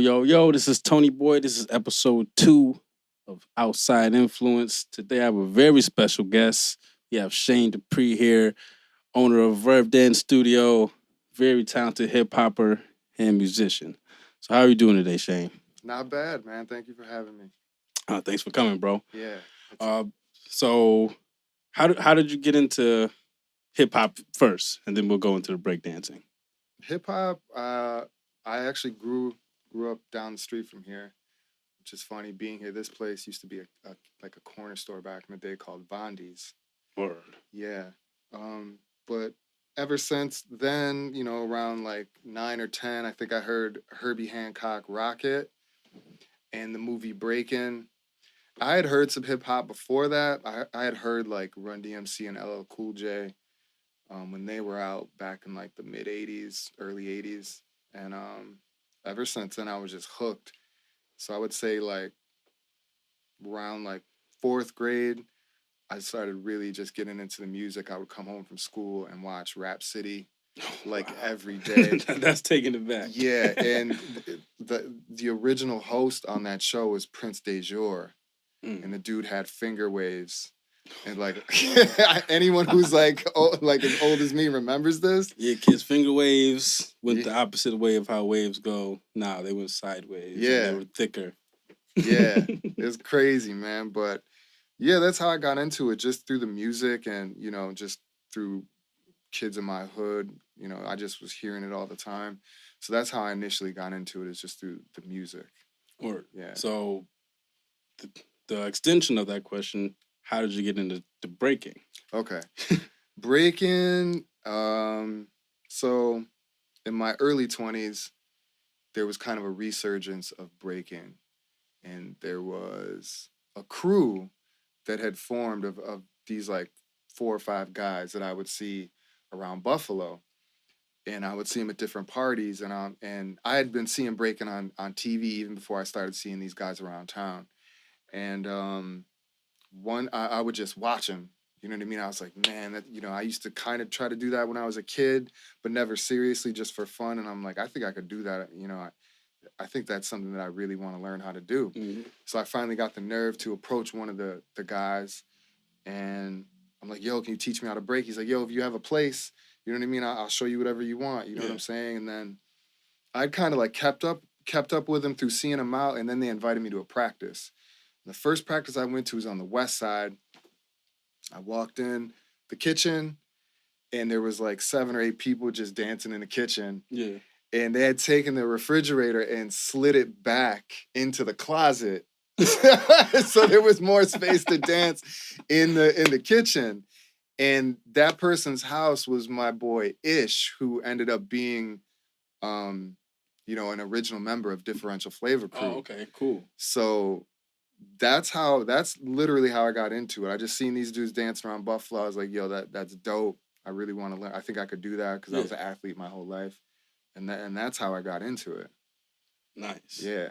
Yo, this is ToneyBoi. This is episode 2 of Outside Influence. Today I have a very special guest. We have Shane Depree here, owner of Verve Dance Studio, very talented hip hopper and musician. So how are you doing today, Shane? Not bad, man. Thank you for having me. Thanks for coming, bro. Yeah. So how did you get into hip hop first, and then we'll go into the breakdancing? Hip hop, I actually grew up down the street from here, which is funny being here. This place used to be like a corner store back in the day called Bondi's. Word. Yeah. But ever since then, around like 9 or 10, I think I heard Herbie Hancock Rocket and the movie Breakin'. I had heard some hip hop before that. I had heard like Run DMC and LL Cool J when they were out back in like the mid 80s, early 80s. And ever since then, I was just hooked. So I would say like around like 4th grade, I started really just getting into the music. I would come home from school and watch Rap City like every day. That's taking it back. Yeah, and the original host on that show was Prince DeJour, and the dude had finger waves. And like anyone who's like as old as me remembers this. Yeah, kids, finger waves went the opposite way of how waves go. Nah, they went sideways. Yeah, they were thicker. Yeah, it's crazy, man. But yeah, that's how I got into it, just through the music and just through kids in my hood. I just was hearing it all the time. So that's how I initially got into it, is just through the music. Word. Yeah. So the extension of that question: how did you get into breaking? Okay. Breaking. So in my early 20s, there was kind of a resurgence of breaking. And there was a crew that had formed of these like 4 or 5 guys that I would see around Buffalo. And I would see them at different parties. And I had been seeing breaking on TV even before I started seeing these guys around town. And I would just watch them. You know what I mean? I was like, man, that, I used to kind of try to do that when I was a kid, but never seriously, just for fun. And I'm like, I think I could do that. I think that's something that I really want to learn how to do. Mm-hmm. So I finally got the nerve to approach one of the guys, and I'm like, yo, can you teach me how to break? He's like, yo, if you have a place, you know what I mean? I'll show you whatever you want. You know what I'm saying? And then I kind of like kept up with him through seeing him out, and then they invited me to a practice. The first practice I went to was on the west side. I walked in the kitchen, and there was like 7 or 8 people just dancing in the kitchen. Yeah. And they had taken the refrigerator and slid it back into the closet. So there was more space to dance in the kitchen. And that person's house was my boy Ish, who ended up being an original member of Differential Flavor Crew. Oh, okay, cool. So that's literally how I got into it. I just seen these dudes dancing around Buffalo. I was like, yo, that's dope. I really want to learn. I think I could do that because I was an athlete my whole life. And that's how I got into it. Nice. Yeah.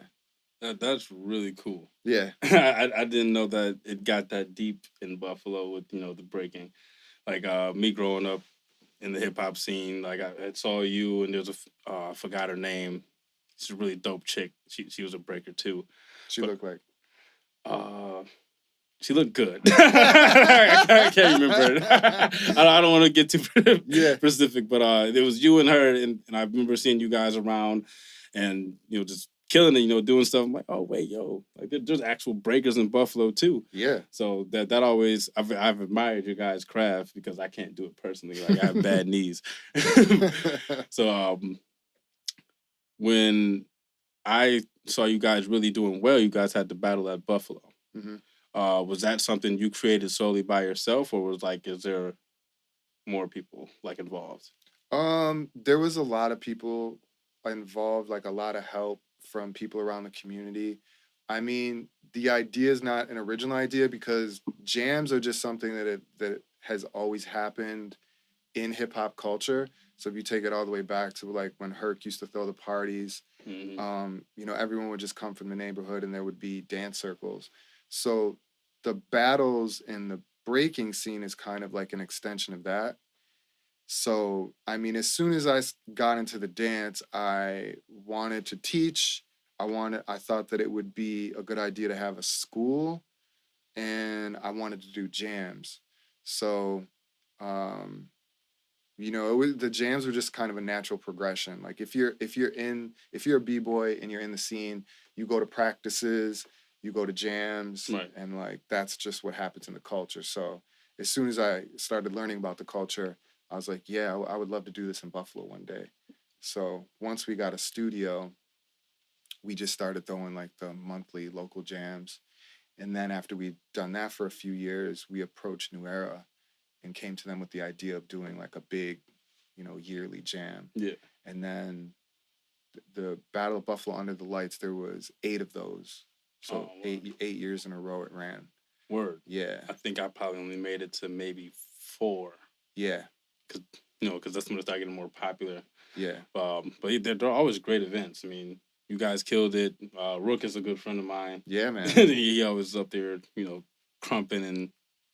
That's really cool. Yeah. I didn't know that it got that deep in Buffalo with, the breaking. Like me growing up in the hip hop scene, like I saw you, and there's I forgot her name. She's a really dope chick. She was a breaker too. She looked like? She looked good. I can't remember. I don't want to get too specific, but there was you and her, and I remember seeing you guys around, and just killing it, doing stuff. I'm like, oh wait, yo, like there's actual breakers in Buffalo too. Yeah. So that always I've admired your guys' craft because I can't do it personally. Like I have bad knees. So when I saw you guys really doing well, you guys had to battle at Buffalo. Mm-hmm. Was that something you created solely by yourself, or is there more people like involved? There was a lot of people involved, like a lot of help from people around the community. I mean, the idea is not an original idea because jams are just something that has always happened in hip hop culture. So if you take it all the way back to like when Herc used to throw the parties, mm-hmm. Everyone would just come from the neighborhood and there would be dance circles. So the battles in the breaking scene is kind of like an extension of that. So, I mean, as soon as I got into the dance, I wanted to teach. I thought that it would be a good idea to have a school, and I wanted to do jams. So, um, the jams were just kind of a natural progression. Like if you're a b-boy and you're in the scene, you go to practices, you go to jams, Right. and like that's just what happens in the culture. So as soon as I started learning about the culture, I was like, yeah, I would love to do this in Buffalo one day. So once we got a studio, we just started throwing like the monthly local jams. And then after we'd done that for a few years, we approached New Era and came to them with the idea of doing like a big, yearly jam. Yeah. And then the Battle of Buffalo Under the Lights, there was 8 of those. So eight years in a row it ran. Word. Yeah. I think I probably only made it to maybe 4. Yeah. Because that's when it started getting more popular. Yeah. But they're always great events. I mean, you guys killed it. Rook is a good friend of mine. Yeah, man. He always up there, crumping and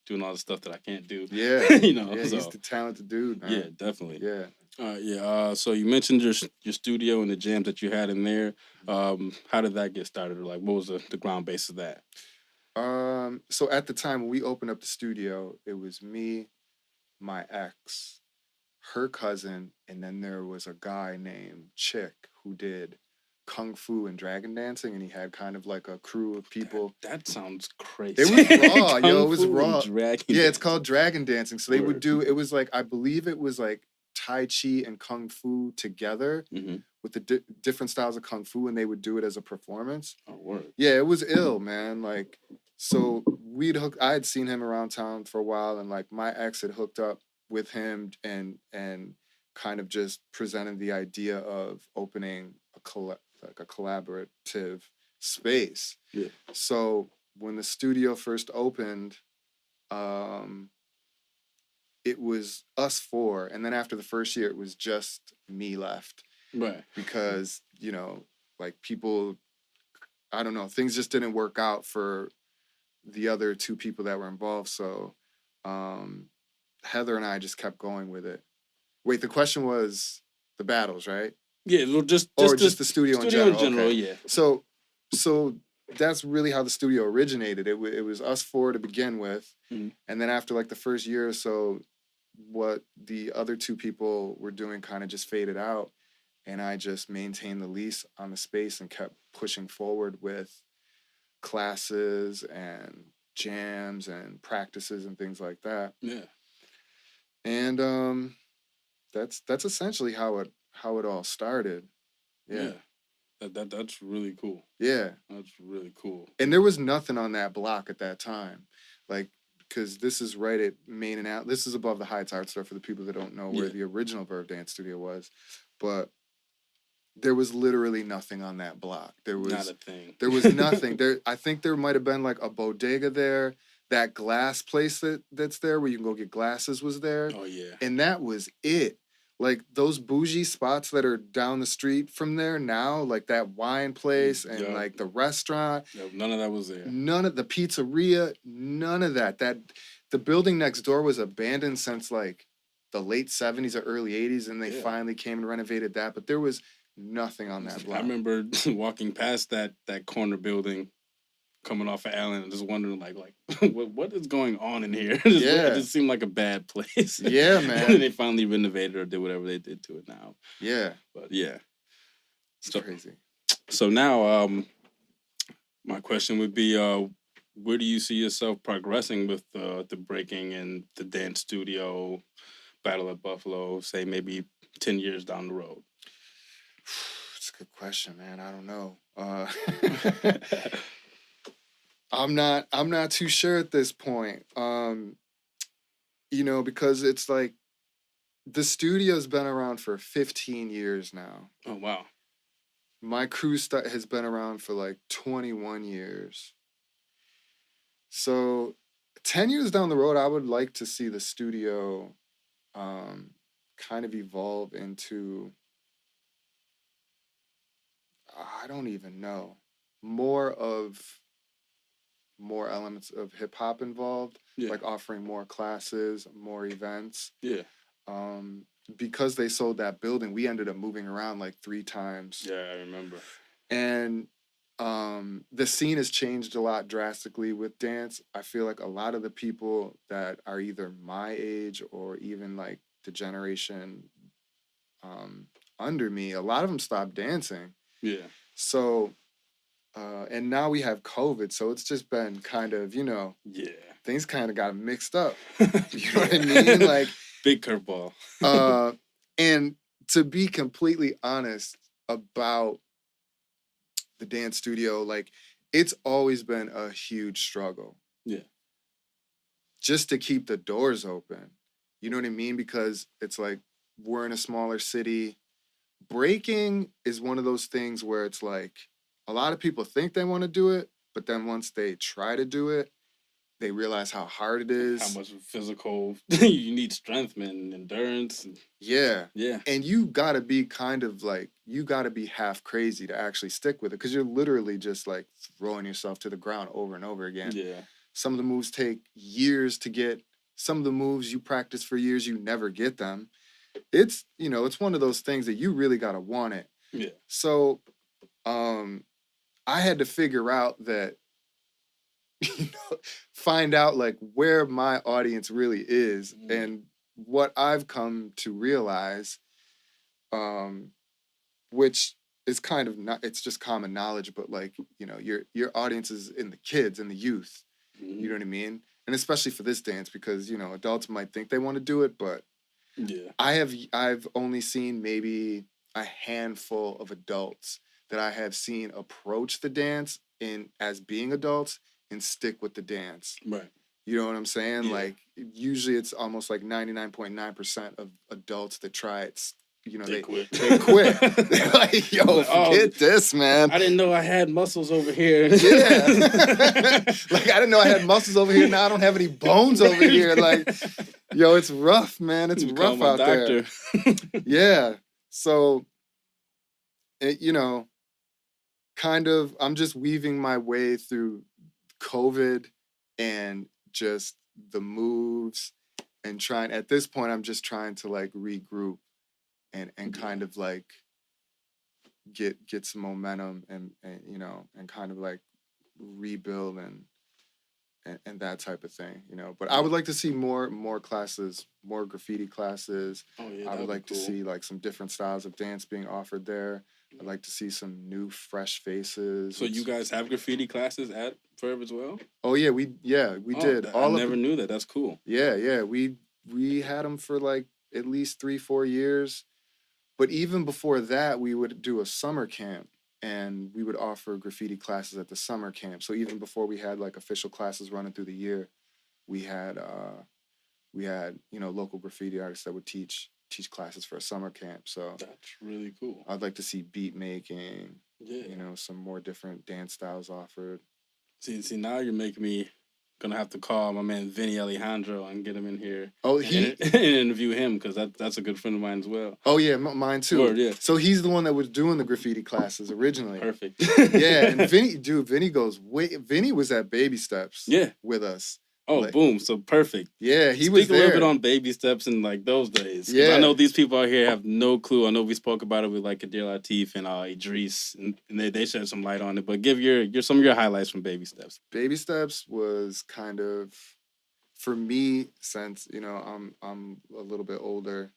doing all the stuff that I can't do. Yeah. Yeah, he's the talented dude, man. Yeah, definitely. Yeah. So you mentioned your studio and the jams that you had in there. How did that get started? Or like, what was the ground base of that? So at the time when we opened up the studio, it was me, my ex, her cousin, and then there was a guy named Chick who did kung fu and dragon dancing, and he had kind of like a crew of people. That sounds crazy. It was raw, yo. It was raw. Yeah, it's called dragon dancing. So they would do. It was like, I believe it was like Tai Chi and kung fu together with the different styles of kung fu, and they would do it as a performance. Oh, word. Yeah, it was ill, man. Like, so I had seen him around town for a while, and like my ex had hooked up with him and kind of just presented the idea of opening a collaborative space. Yeah. So when the studio first opened, it was us 4, and then after the first year, it was just me left. Right. Because like people, I don't know, things just didn't work out for the other 2 people that were involved. So Heather and I just kept going with it. Wait, the question was the battles, right? Yeah, well, just the studio in general. Okay. Yeah. So that's really how the studio originated. It was us 4 to begin with, and then after like the first year or so, what the other 2 people were doing kind of just faded out, and I just maintained the lease on the space and kept pushing forward with classes and jams and practices and things like that. Yeah. And that's essentially how it all started. Yeah. That's really cool. Yeah. That's really cool. And there was nothing on that block at that time. Like, because this is right at Main and Out. This is above the Heights Art Store for the people that don't know where the original Verve Dance Studio was. But there was literally nothing on that block. There was not a thing. There was nothing. I think there might have been like a bodega there. That glass place that's there where you can go get glasses was there. Oh, yeah. And that was it. Like those bougie spots that are down the street from there now, like that wine place and like the restaurant. Yep, none of that was there. None of the pizzeria, none of that. The building next door was abandoned since like the late 70s or early 80s, and they finally came and renovated that. But there was nothing on that block. I remember walking past that corner building coming off of Allen and just wondering like what is going on in here? It just seemed like a bad place. Yeah, man. And they finally renovated or did whatever they did to it now. Yeah. But yeah. It's crazy. So now my question would be where do you see yourself progressing with the breaking and the dance studio, Battle at Buffalo, say maybe 10 years down the road? It's a good question, man. I don't know. I'm not too sure at this point. Because it's like the studio's been around for 15 years now. Oh, wow. My crew has been around for like 21 years. So 10 years down the road, I would like to see the studio kind of evolve into, I don't even know, more elements of hip hop involved, like offering more classes, more events. Yeah. Because they sold that building, we ended up moving around like 3 times. Yeah, I remember. And The scene has changed a lot drastically with dance. I feel like a lot of the people that are either my age or even like the generation under me, a lot of them stopped dancing. Yeah. So, and now we have COVID, so it's just been kind of, Yeah. things kind of got mixed up. You know what I mean? Like, big curveball. And to be completely honest about the dance studio, like, it's always been a huge struggle. Yeah. Just to keep the doors open. You know what I mean? Because it's like we're in a smaller city. Breaking is one of those things where it's like a lot of people think they want to do it, but then once they try to do it, they realize how hard it is. How much physical you need strength, man, endurance. Yeah. Yeah. And you gotta be kind of like, you gotta be half crazy to actually stick with it, because you're literally just like throwing yourself to the ground over and over again. Yeah. Some of the moves take years to get. Some of the moves you practice for years, you never get them. It's, it's one of those things that you really gotta want it. Yeah. So, I had to figure out that, find out like where my audience really is, and what I've come to realize, which is kind of not, it's just common knowledge, but like, your audience is in the kids and the youth. You know what I mean? And especially for this dance, because, adults might think they want to do it, but yeah, I've only seen maybe a handful of adults that I have seen approach the dance as being adults and stick with the dance. Right. You know what I'm saying? Yeah. Like, usually it's almost like 99.9% of adults that try it, they quit. They quit. They're like, yo, forget this, man. I didn't know I had muscles over here. Yeah. Like, I didn't know I had muscles over here. Now I don't have any bones over here. Like, yo, it's rough, man. It's rough out there. Yeah. So, kind of, I'm just weaving my way through COVID and just the moves, and at this point, I'm just trying to like regroup and kind of like get some momentum and kind of like rebuild and that type of thing, But I would like to see more classes, more graffiti classes. Oh, yeah, I would like to see like some different styles of dance being offered there. I'd like to see some new, fresh faces. So you guys have graffiti classes at Verve as well? Oh yeah, we did. I never knew that. That's cool. Yeah. We had them for like at least 3-4 years. But even before that, we would do a summer camp, and we would offer graffiti classes at the summer camp. So even before we had like official classes running through the year, we had local graffiti artists that would teach classes for a summer camp. So that's really cool. I'd like to see beat making, yeah, some more different dance styles offered. See, now you're making me gonna have to call my man Vinny Alejandro and get him in here. Oh, and interview him, because that's a good friend of mine as well. Oh yeah, mine too. Word, yeah. So he's the one that was doing the graffiti classes originally. Perfect. Yeah, and Vinny goes Vinny was at Baby Steps. Yeah. With us. Oh, like, boom! So perfect. Yeah, he was there. Speak a little bit on Baby Steps in like those days. Yeah, I know these people out here have no clue. I know we spoke about it with like Kadir Latif and Idris, and they shed some light on it. But give your some of your highlights from Baby Steps. Baby Steps was kind of, for me, since I'm a little bit older,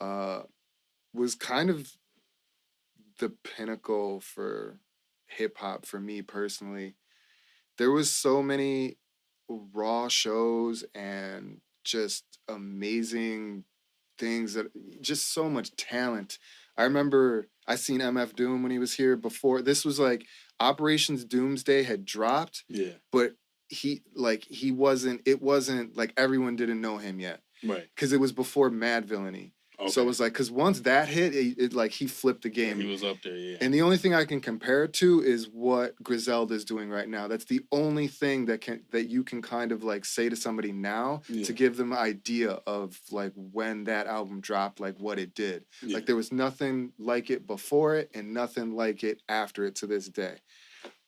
was kind of the pinnacle for hip hop for me personally. There was so many raw shows and just amazing things, that just so much talent. I remember I seen MF Doom when he was here before. This was like Operations Doomsday had dropped. Yeah. But it wasn't like everyone didn't know him yet. Right. Because it was before Mad Villainy. Okay. So it was like, because once that hit, it like he flipped the game. He was up there, yeah. And the only thing I can compare it to is what Griselda's doing right now. That's the only thing that you can kind of like say to somebody now, to give them an idea of like when that album dropped, like what it did. Yeah. Like there was nothing like it before it and nothing like it after it to this day.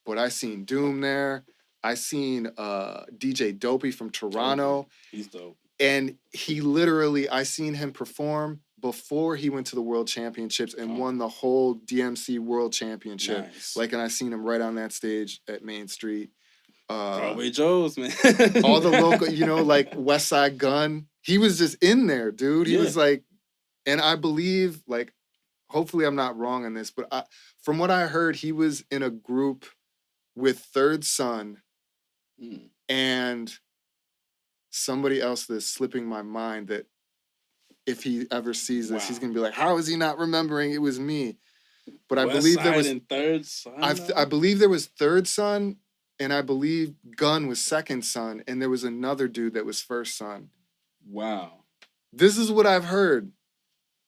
But I seen Doom there. I seen DJ Dopey from Toronto. He's dope. And he literally, I seen him perform before he went to the World Championships and won the whole DMC World Championship. Nice. Like, and I seen him right on that stage at Main Street. Broadway Joe's, man. All the local, you know, like West Side Gun. He was just in there, dude. He was like, and I believe, like, hopefully I'm not wrong on this, but from what I heard, he was in a group with Third Son and somebody else that's slipping my mind that if he ever sees this, he's going to be like, how is he not remembering it was me? But I believe there was Third Son. I believe there was Third Son, and I believe Gunn was Second Son, and there was another dude that was First Son. Wow. This is what I've heard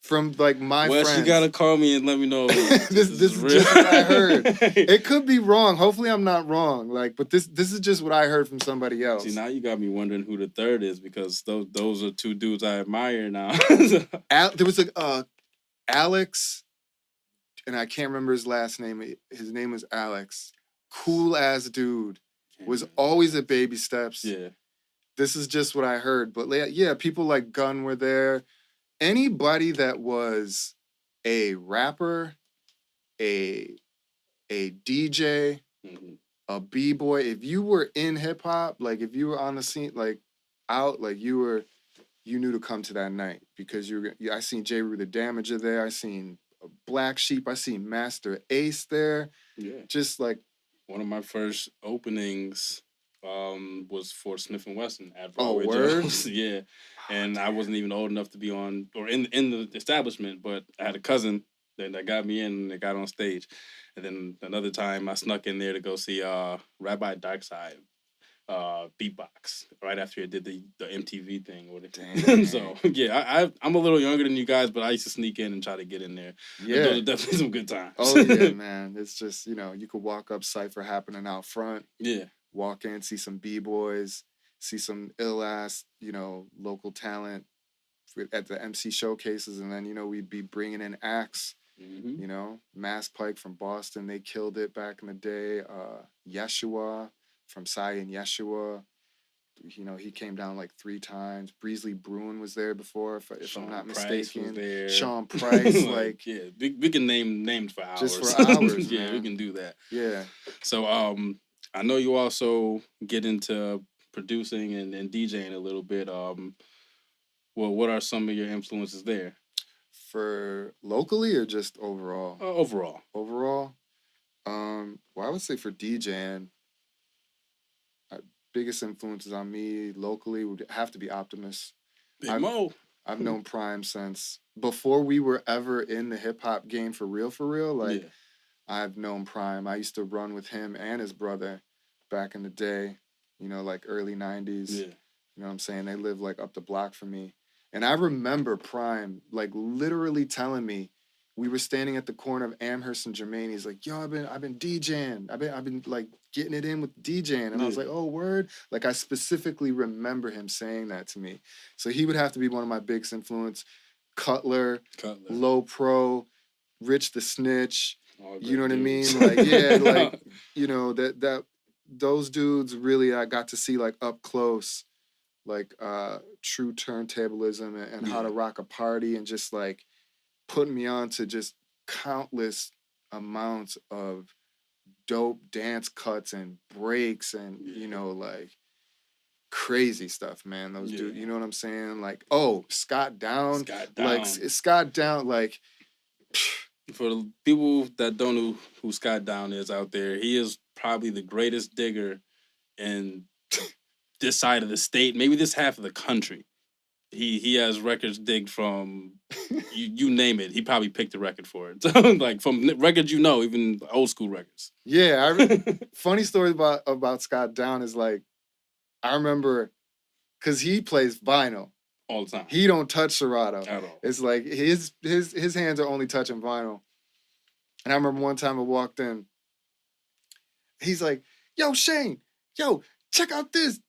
from like my friends. You gotta call me and let me know. this is just what I heard. It could be wrong. Hopefully I'm not wrong. Like, but this is just what I heard from somebody else. See, now you got me wondering who the third is, because those are two dudes I admire now. There was Alex, and I can't remember his last name. His name was Alex. Cool ass dude. Was always at Baby Steps. Yeah. This is just what I heard. But yeah, people like Gunn were there. Anybody that was a rapper, a DJ, a b-boy, if you were in hip hop, like if you were on the scene, like out, like you knew to come to that night, because I seen J. Rue the Damager there, I seen Black Sheep, I seen Master Ace there. Yeah. Just like one of my first openings was for Smith & Wesson at Broadway Joe's. Yeah. And I wasn't even old enough to be on or in the establishment, but I had a cousin that got me in and they got on stage. And then another time I snuck in there to go see Rabbi Darkside beatbox right after he did the MTV thing with it. So yeah, I'm a little younger than you guys, but I used to sneak in and try to get in there. Yeah, those are definitely some good times. Oh yeah, man. It's just, you know, you could walk up Cypher happening out front. Yeah. Walk in, see some b-boys, see some ill-ass, you know, local talent at the MC showcases, and then, you know, we'd be bringing in acts, you know, Mass Pike from Boston, they killed it back in the day, Yeshua from Cy and Yeshua, you know, he came down like 3 times, Breesley Bruin was there before, if I'm not mistaken, Sean Price, like, yeah, we can name names for hours. Just for hours, yeah, man. we can do that. Yeah. So, I know you also get into producing and DJing a little bit. Well, what are some of your influences there? For locally or just overall? Overall. Overall? Well, I would say for DJing, biggest influences on me locally would have to be Optimus. Big Mo. I've known Prime since before we were ever in the hip-hop game for real. Like, yeah. I've known Prime. I used to run with him and his brother back in the day, you know, like early 90s. Yeah. You know what I'm saying? They lived like up the block from me. And I remember Prime like literally telling me, we were standing at the corner of Amherst and Germain. He's like, yo, I've been DJing. I've been like getting it in with DJing. And I was like, oh, word? Like, I specifically remember him saying that to me. So he would have to be one of my biggest influence. Cutler. Low Pro, Rich the Snitch. You know what I mean? Like, yeah, like, you know, that those dudes really I got to see like up close, like true turntablism and how to rock a party, and just like putting me on to just countless amounts of dope dance cuts and breaks and, you know, like crazy stuff, man. Those dudes, you know what I'm saying? Like, oh, Scott Down. Like, Scott Down, like... For the people that don't know who Scott Down is out there, he is probably the greatest digger in this side of the state, maybe this half of the country. He has records digged from you name it. He probably picked a record for it. Like from records, you know, even old school records. Yeah, funny story about Scott Down is like, I remember because he plays vinyl. All the time. He don't touch Serato at all. It's like his hands are only touching vinyl. And I remember one time I walked in. He's like, "Yo, Shane, yo, check out this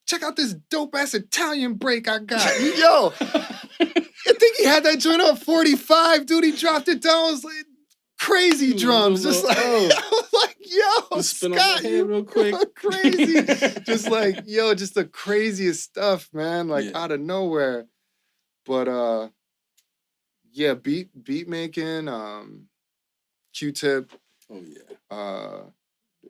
dope ass Italian break I got." Yo, I think he had that joint on 45, dude. He dropped it down. It was like crazy drums, just like I was like, "Yo, Scott, you real quick, crazy." Just like, yo, just the craziest stuff, man. Like out of nowhere. But Yeah, beat making, Q-Tip. Oh yeah, Uh,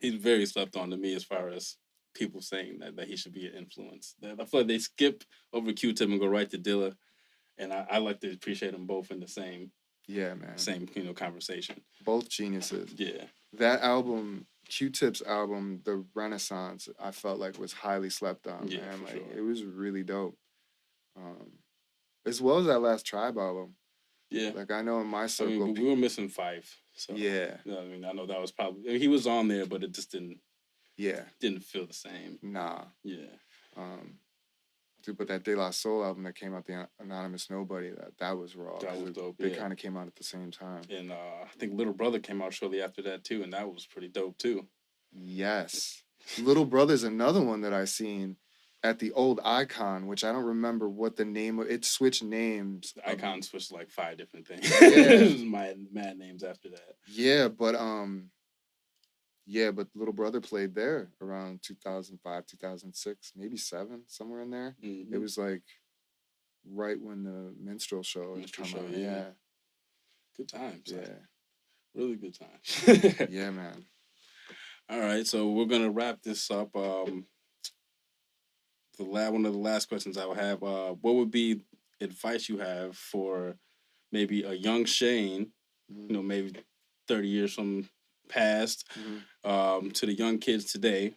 he's very slept on to me as far as people saying that he should be an influence. I feel like they skip over Q-Tip and go right to Dilla, and I like to appreciate them both in the yeah, man. same conversation. Both geniuses. Yeah, That album, Q-Tip's album, The Renaissance, I felt like was highly slept on, Yeah, man. for Like sure. it was really dope. As well as that last Tribe album. yeah. Like I know in my I circle, mean, but we were missing Five. So yeah, you know, I mean, I know that was probably he was on there, but it just yeah, didn't feel the same. nah. Yeah, Dude, but that De La Soul album that came out, the Anonymous Nobody, that was raw. that was dope. They Yeah, kind of came out at the same time. and I think Little Brother came out shortly after that too, and that was pretty dope too. Yes, Little Brother's another one that I seen at the old Icon, which I don't remember what the name of it. Switched names. The Icon switched like 5 different things. Yeah. My mad names after that. Yeah, but Little Brother played there around 2005, 2006, maybe 7, somewhere in there. Mm-hmm. It was like right when the Minstrel Show had come out. Yeah. Good times. Yeah. Really good times. Yeah, man. All right, so we're gonna wrap this up. One of the last questions I will have. What would be advice you have for maybe a young Shane? Mm-hmm. You know, maybe 30 years from past, to the young kids today,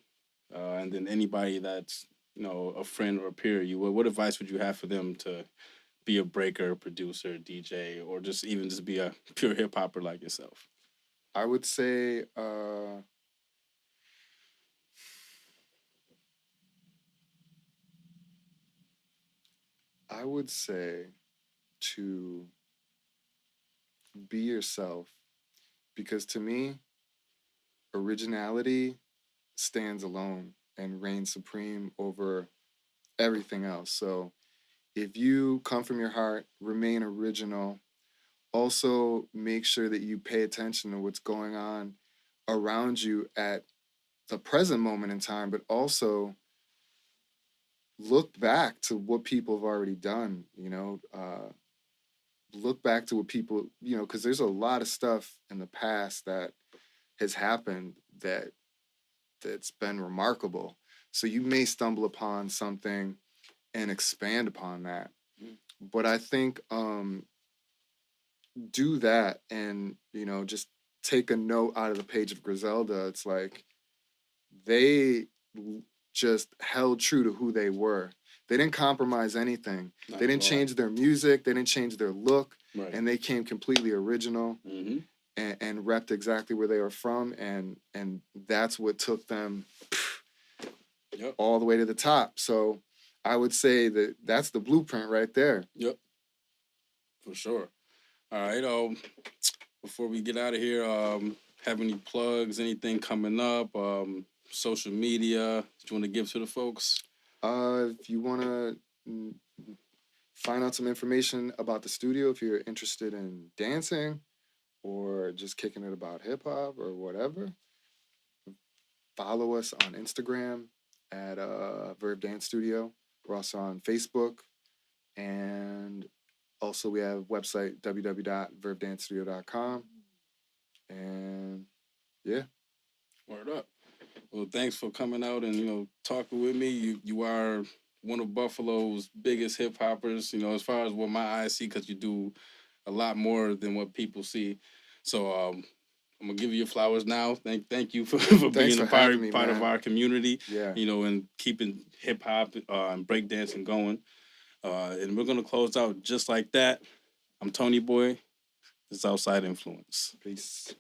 and then anybody that's a friend or a peer of you. What advice would you have for them to be a breaker, producer, DJ, or just be a pure hip hopper like yourself? I would say to be yourself, because to me, originality stands alone and reigns supreme over everything else. So if you come from your heart, remain original. Also, make sure that you pay attention to what's going on around you at the present moment in time, but also look back to what people have already done, look back to what people, because there's a lot of stuff in the past that has happened that's been remarkable. So you may stumble upon something and expand upon that. But I think do that and, just take a note out of the page of Griselda. It's like they just held true to who they were. They didn't compromise anything. They didn't change their music. They didn't change their look. Right. And they came completely original and repped exactly where they were from. And that's what took them all the way to the top. So I would say that's the blueprint right there. Yep. For sure. All right. Before we get out of here, have any plugs, anything coming up, social media that you want to give to the folks? If you want to find out some information about the studio, if you're interested in dancing or just kicking it about hip hop or whatever, follow us on Instagram at Verve Dance Studio. We're also on Facebook, and also we have a website www.vervedancestudio.com. And yeah. Word up. Well, thanks for coming out and talking with me. You are one of Buffalo's biggest hip hoppers. As far as what my eyes see, because you do a lot more than what people see. So I'm gonna give you your flowers now. Thank you for being a part of our community. Yeah. And keeping hip hop and breakdancing going. And we're gonna close out just like that. I'm ToneyBoi. This is Outside Influence. Peace.